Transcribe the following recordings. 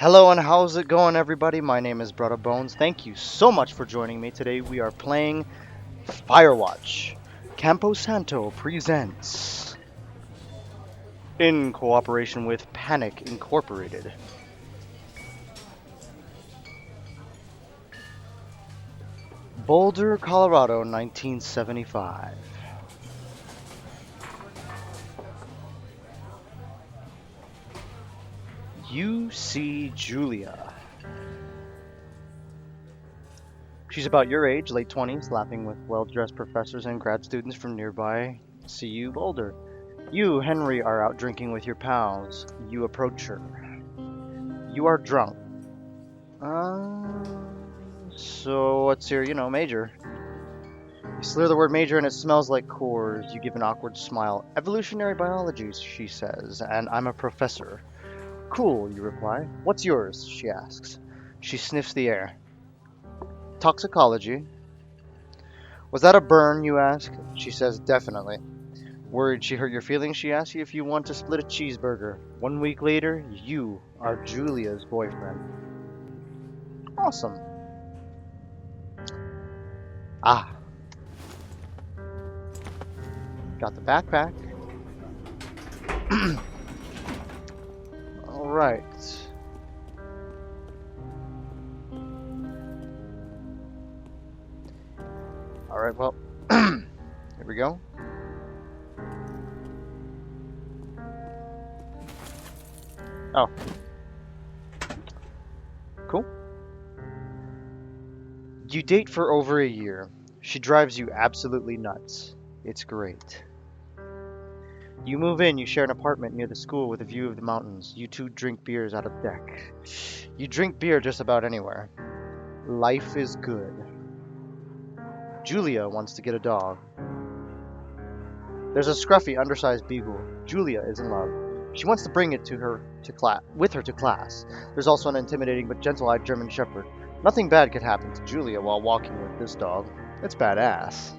Hello and how's it going, everybody? My name is Braddah Bones. Thank you so much for joining me today. We are playing Firewatch. Campo Santo presents in cooperation with Panic Incorporated. Boulder, Colorado, 1975. You see Julia. She's about your age, late 20s, laughing with well-dressed professors and grad students from nearby CU Boulder. You, Henry, are out drinking with your pals. You approach her. You are drunk. So what's your, major? You slur the word major and it smells like Coors. You give an awkward smile. Evolutionary biology, she says, and I'm a professor. Cool, you reply. What's yours? She asks. She sniffs the air. Toxicology. Was that a burn, you ask? She says, definitely. Worried she hurt your feelings, she asks you if you want to split a cheeseburger. 1 week later, you are Julia's boyfriend. Awesome. Ah. Got the backpack. Alright. Alright, well, here we go. Oh. Cool. You date for over a year. She drives you absolutely nuts. It's great. You move in, you share an apartment near the school with a view of the mountains. You two drink beers out of deck. You drink beer just about anywhere. Life is good. Julia wants to get a dog. There's a scruffy, undersized beagle. Julia is in love. She wants to bring it with her to class. There's also an intimidating but gentle-eyed German shepherd. Nothing bad could happen to Julia while walking with this dog. It's badass.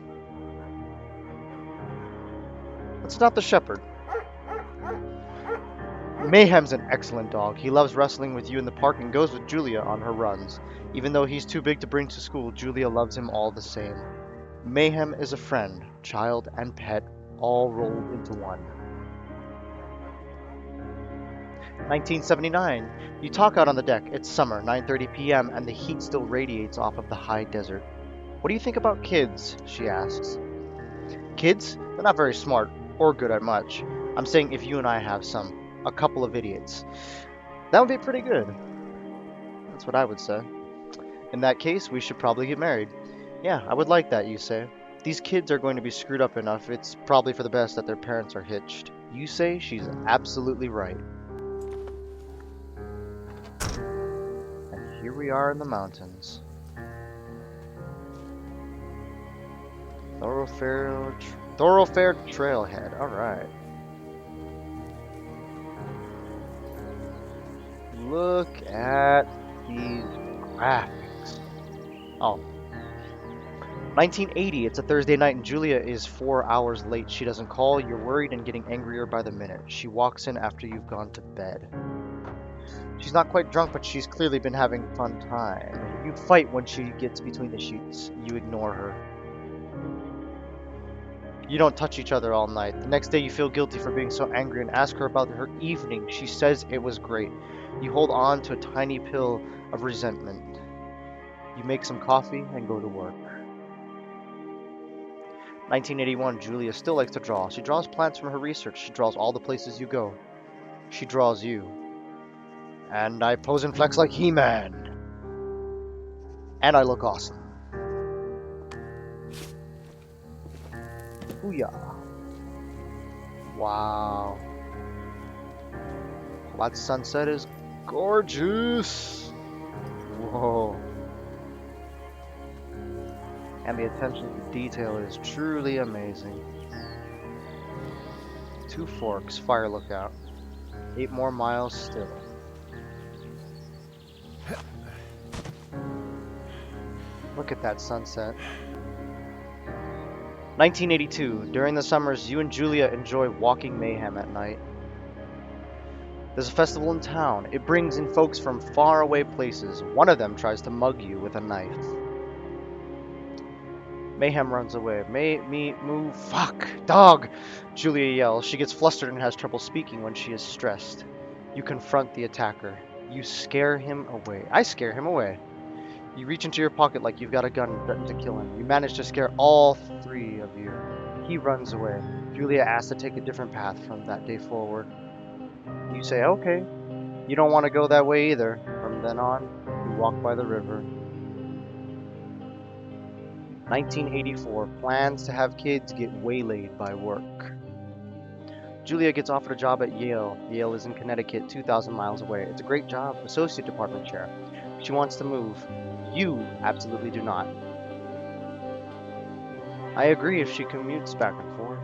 It's not the shepherd. Mayhem's an excellent dog. He loves wrestling with you in the park and goes with Julia on her runs. Even though he's too big to bring to school, Julia loves him all the same. Mayhem is a friend, child, and pet, all rolled into one. 1979. You talk out on the deck. It's summer, 9:30 p.m., and the heat still radiates off of the high desert. What do you think about kids? She asks. Kids? They're not very smart or good at much. I'm saying if you and I have a couple of idiots. That would be pretty good. That's what I would say. In that case, we should probably get married. Yeah, I would like that, you say. These kids are going to be screwed up enough. It's probably for the best that their parents are hitched. You say she's absolutely right. And here we are in the mountains. Thoroughfare trailhead. Alright. Look at these graphics. Oh. 1980. It's a Thursday night and Julia is 4 hours late. She doesn't call. You're worried and getting angrier by the minute. She walks in after you've gone to bed. She's not quite drunk, but she's clearly been having a fun time. You fight when she gets between the sheets. You ignore her. You don't touch each other all night. The next day you feel guilty for being so angry and ask her about her evening. She says it was great. You hold on to a tiny pill of resentment. You make some coffee and go to work. 1981. Julia still likes to draw. She draws plants from her research. She draws all the places you go. She draws you. And I pose and flex like He-Man. And I look awesome. Booyah. Wow. That sunset is gorgeous. Whoa. And the attention to detail is truly amazing. 2 forks, fire lookout. 8 more miles still. Look at that sunset. 1982. During the summers, you and Julia enjoy walking Mayhem at night. There's a festival in town. It brings in folks from faraway places. One of them tries to mug you with a knife. Mayhem runs away. Move. Fuck. Dog! Julia yells. She gets flustered and has trouble speaking when she is stressed. You confront the attacker. You scare him away. I scare him away. You reach into your pocket like you've got a gun and threaten to kill him. You manage to scare all three of you. He runs away. Julia asks to take a different path from that day forward. You say, okay. You don't want to go that way either. From then on, you walk by the river. 1984. Plans to have kids get waylaid by work. Julia gets offered a job at Yale. Yale is in Connecticut, 2,000 miles away. It's a great job, associate department chair. She wants to move. You absolutely do not. I agree if she commutes back and forth.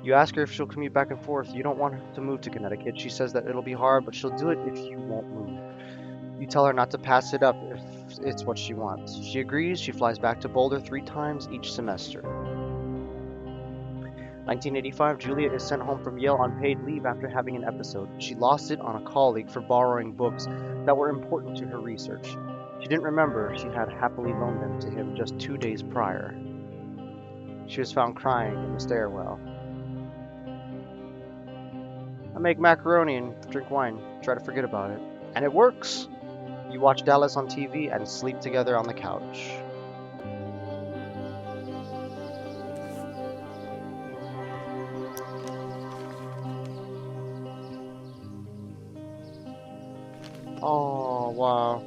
You ask her if she'll commute back and forth. You don't want her to move to Connecticut. She says that it'll be hard, but she'll do it if you won't move. You tell her not to pass it up if it's what she wants. She agrees. She flies back to Boulder 3 times each semester. 1985, Julia is sent home from Yale on paid leave after having an episode. She lost it on a colleague for borrowing books that were important to her research. She didn't remember she had happily loaned them to him just 2 days prior. She was found crying in the stairwell. I make macaroni and drink wine, try to forget about it. And it works! You watch Dallas on TV and sleep together on the couch. Oh, wow.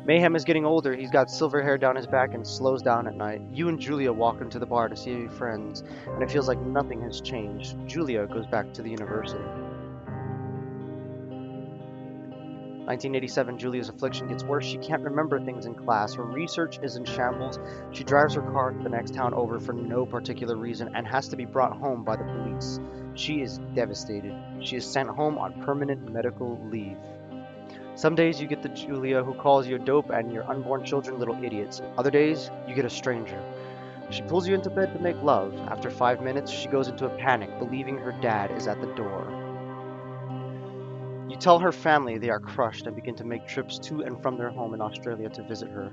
Mayhem is getting older. He's got silver hair down his back and slows down at night. You and Julia walk into the bar to see friends, and it feels like nothing has changed. Julia goes back to the university. 1987, Julia's affliction gets worse. She can't remember things in class. Her research is in shambles. She drives her car to the next town over for no particular reason and has to be brought home by the police. She is devastated. She is sent home on permanent medical leave. Some days you get the Julia who calls you a dope and your unborn children little idiots. Other days, you get a stranger. She pulls you into bed to make love. After 5 minutes, she goes into a panic, believing her dad is at the door. You tell her family they are crushed and begin to make trips to and from their home in Australia to visit her.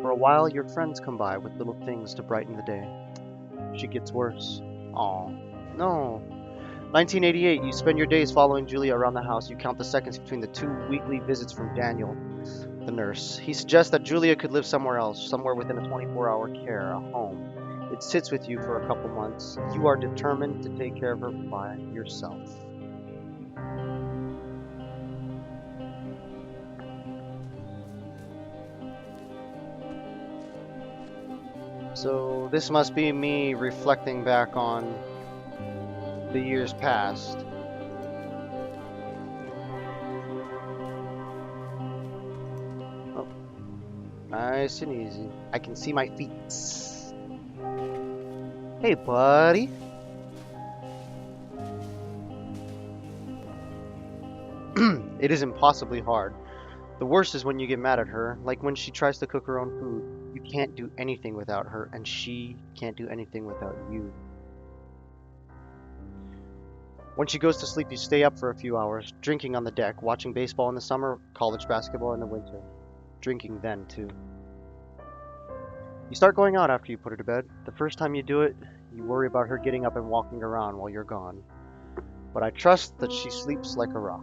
For a while, your friends come by with little things to brighten the day. She gets worse. Aw, no. 1988, you spend your days following Julia around the house. You count the seconds between the 2 weekly visits from Daniel, the nurse. He suggests that Julia could live somewhere else, somewhere within a 24-hour care, a home. It sits with you for a couple months. You are determined to take care of her by yourself. So this must be me reflecting back on the years past. Oh, nice and easy. I can see my feet. Hey, buddy. It is impossibly hard. The worst is when you get mad at her, like when she tries to cook her own food. You can't do anything without her, and she can't do anything without you. When she goes to sleep, you stay up for a few hours, drinking on the deck, watching baseball in the summer, college basketball in the winter. Drinking then, too. You start going out after you put her to bed. The first time you do it, you worry about her getting up and walking around while you're gone. But I trust that she sleeps like a rock.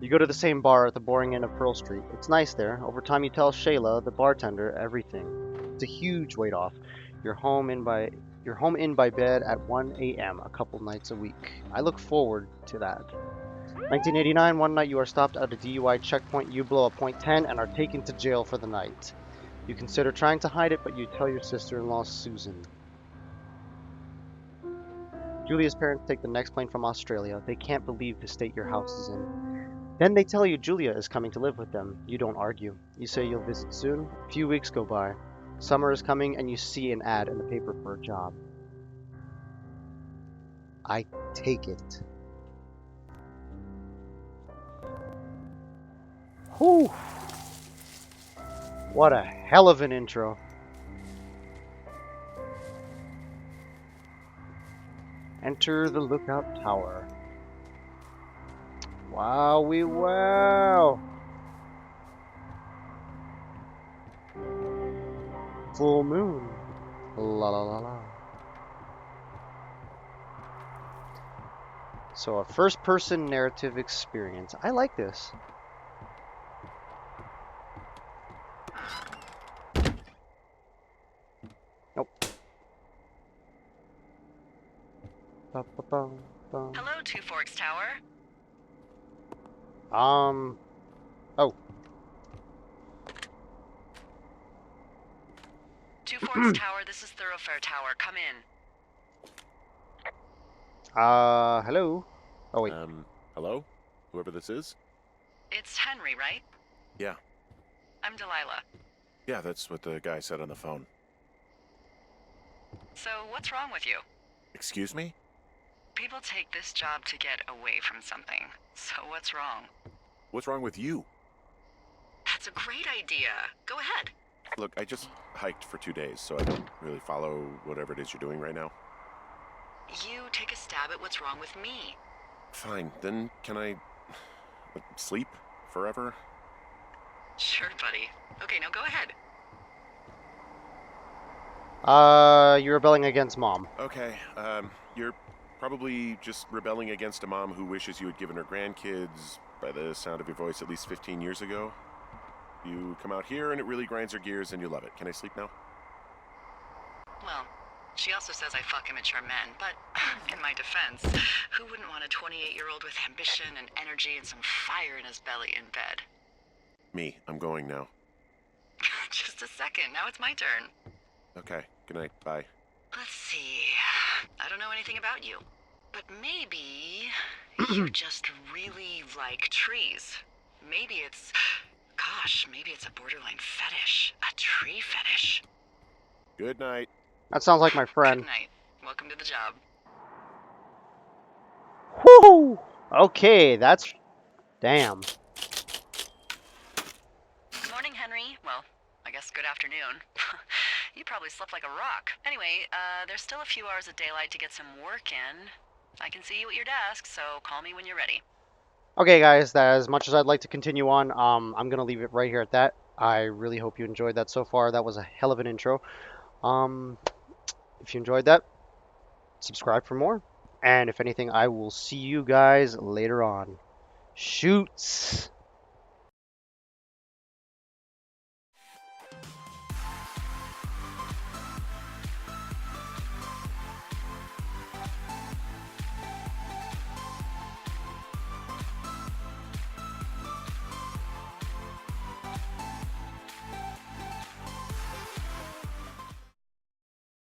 You go to the same bar at the boring end of Pearl Street. It's nice there. Over time you tell Shayla, the bartender, everything. It's a huge weight off. You're home in by bed at 1 a.m. a couple nights a week. I look forward to that. 1989, one night you are stopped at a DUI checkpoint. You blow a .10 and are taken to jail for the night. You consider trying to hide it, but you tell your sister-in-law, Susan. Julia's parents take the next plane from Australia. They can't believe the state your house is in. Then they tell you Julia is coming to live with them. You don't argue. You say you'll visit soon. A few weeks go by. Summer is coming and you see an ad in the paper for a job. I take it. Whew. What a hell of an intro. Enter the lookout tower. Wowie wow! Full moon. La la la la. So a first-person narrative experience. I like this. Nope. Ba-ba-bum-bum. Hello, Two Forks Tower. Oh. Two Forks Tower, this is Thoroughfare Tower. Come in. Hello? Oh, wait. Hello? Whoever this is? It's Henry, right? Yeah. I'm Delilah. Yeah, that's what the guy said on the phone. So, what's wrong with you? Excuse me? People take this job to get away from something. So, what's wrong? What's wrong with you? That's a great idea. Go ahead. Look, I just hiked for 2 days, so I don't really follow whatever it is you're doing right now. You take a stab at what's wrong with me. Fine, then can I sleep forever? Sure, buddy. Okay, now go ahead. You're rebelling against Mom. Okay, you're probably just rebelling against a mom who wishes you had given her grandkids, by the sound of your voice, at least 15 years ago. You come out here and it really grinds her gears and you love it. Can I sleep now? Well, she also says I fuck immature men, but in my defense, who wouldn't want a 28-year-old with ambition and energy and some fire in his belly in bed? Me, I'm going now. Just a second, now it's my turn. Okay, good night, bye. Let's see. I don't know anything about you, but maybe you just really like trees. Maybe it's, gosh, maybe it's a borderline fetish. A tree fetish. Good night. That sounds like my friend. Good night. Welcome to the job. Whoo! Okay, that's... Damn. Morning, Henry. Well, I guess good afternoon. You probably slept like a rock. Anyway, there's still a few hours of daylight to get some work in. I can see you at your desk, so call me when you're ready. Okay, guys, that as much as I'd like to continue on, I'm gonna leave it right here at that. I really hope you enjoyed that so far. That was a hell of an intro. If you enjoyed that, subscribe for more. And if anything, I will see you guys later on. Shoots!